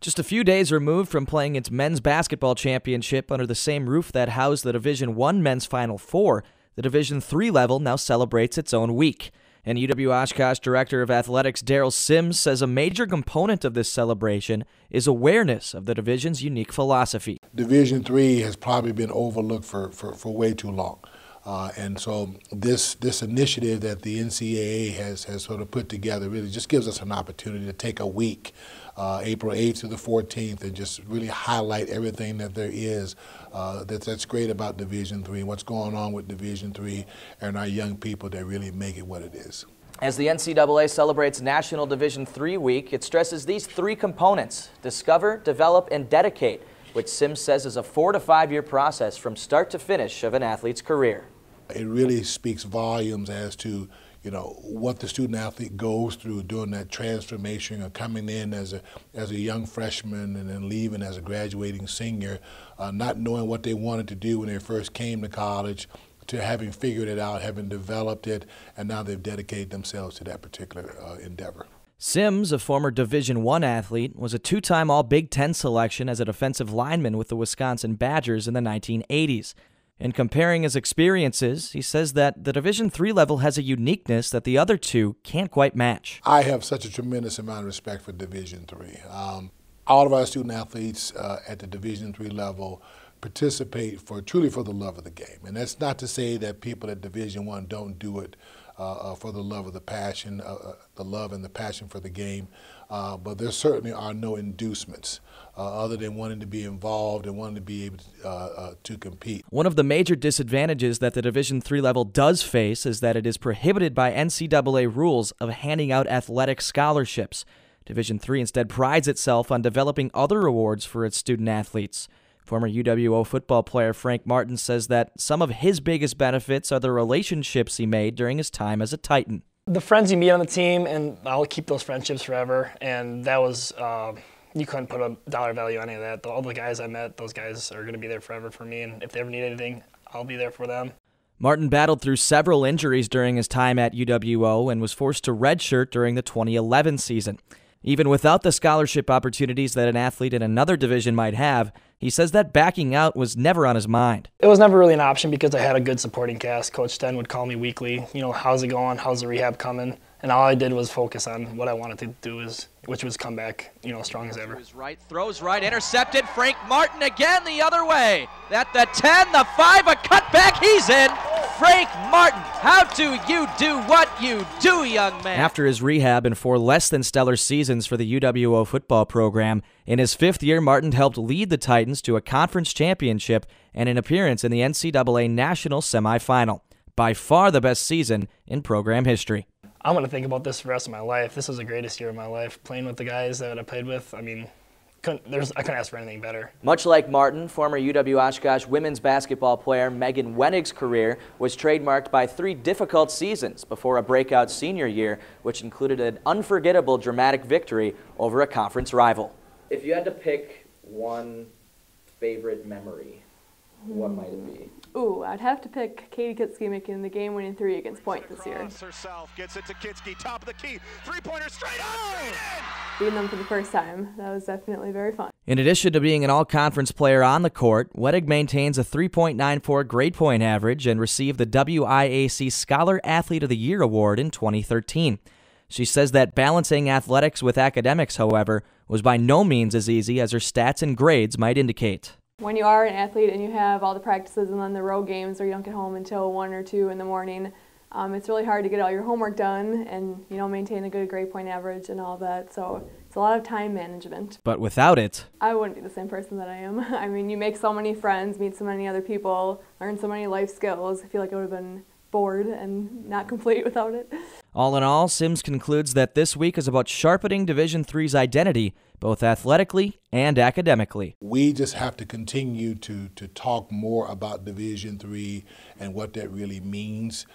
Just a few days removed from playing its men's basketball championship under the same roof that housed the Division I men's Final Four, the Division III level now celebrates its own week. And UW Oshkosh Director of Athletics Daryl Sims says a major component of this celebration is awareness of the division's unique philosophy. Division III has probably been overlooked for way too long. And so this initiative that the NCAA has sort of put together really just gives us an opportunity to take a week, April 8th to the 14th, and just really highlight everything that there is that's great about Division III, what's going on with Division III, and our young people that really make it what it is. As the NCAA celebrates National Division III Week, it stresses these three components: discover, develop, and dedicate, which Sims says is a 4 to 5 year process from start to finish of an athlete's career. It really speaks volumes as to, what the student athlete goes through during that transformation of coming in as a young freshman and then leaving as a graduating senior, not knowing what they wanted to do when they first came to college, to having figured it out, having developed it, and now they've dedicated themselves to that particular endeavor. Sims, a former Division I athlete, was a two-time All-Big Ten selection as a defensive lineman with the Wisconsin Badgers in the 1980s. In comparing his experiences, he says that the Division III level has a uniqueness that the other two can't quite match. I have such a tremendous amount of respect for Division III. All of our student athletes at the Division III level participate truly for the love of the game. And that's not to say that people at Division I don't do it for the love of the passion, the love and the passion for the game. But there certainly are no inducements other than wanting to be involved and wanting to be able to compete. One of the major disadvantages that the Division III level does face is that it is prohibited by NCAA rules of handing out athletic scholarships. Division III instead prides itself on developing other awards for its student athletes. Former UW football player Frank Martin says that some of his biggest benefits are the relationships he made during his time as a Titan. The friends you meet on the team, and I'll keep those friendships forever, and that was, you couldn't put a dollar value on any of that. All the guys I met, those guys are going to be there forever for me, and if they ever need anything, I'll be there for them. Martin battled through several injuries during his time at UWO and was forced to redshirt during the 2011 season. Even without the scholarship opportunities that an athlete in another division might have, he says that backing out was never on his mind. It was never really an option because I had a good supporting cast. Coach Sten would call me weekly, how's it going, how's the rehab coming? And all I did was focus on what I wanted to do, which was come back, strong as ever. Throws right, intercepted. Frank Martin again the other way. At the 10, the 5, a cutback, he's in. Frank Martin, how do you do what you do, young man? After his rehab and 4 less than stellar seasons for the UWO football program, in his 5th year, Martin helped lead the Titans to a conference championship and an appearance in the NCAA National Semifinal. By far the best season in program history. I'm going to think about this for the rest of my life. This was the greatest year of my life. Playing with the guys that I played with, I couldn't ask for anything better. Much like Martin, former UW Oshkosh women's basketball player Megan Wenig's career was trademarked by 3 difficult seasons before a breakout senior year, which included an unforgettable dramatic victory over a conference rival. If you had to pick one favorite memory, what might it be? Ooh, I'd have to pick Katie Kitske making the game-winning 3 against Point this year. Herself gets it to Kitske, top of the key, 3-pointer straight on, straight in! Beating them for the first time, that was definitely very fun. In addition to being an all-conference player on the court, Wenig maintains a 3.94 grade point average and received the WIAC Scholar Athlete of the Year award in 2013. She says that balancing athletics with academics, however, was by no means as easy as her stats and grades might indicate. When you are an athlete and you have all the practices and then the road games or you don't get home until 1 or 2 in the morning, it's really hard to get all your homework done and maintain a good grade point average and all that. So it's a lot of time management. But without it, I wouldn't be the same person that I am. You make so many friends, meet so many other people, learn so many life skills. I feel like I would have been bored and not complete without it. All in all, Sims concludes that this week is about sharpening Division III's identity, both athletically and academically. We just have to continue to talk more about Division III and what that really means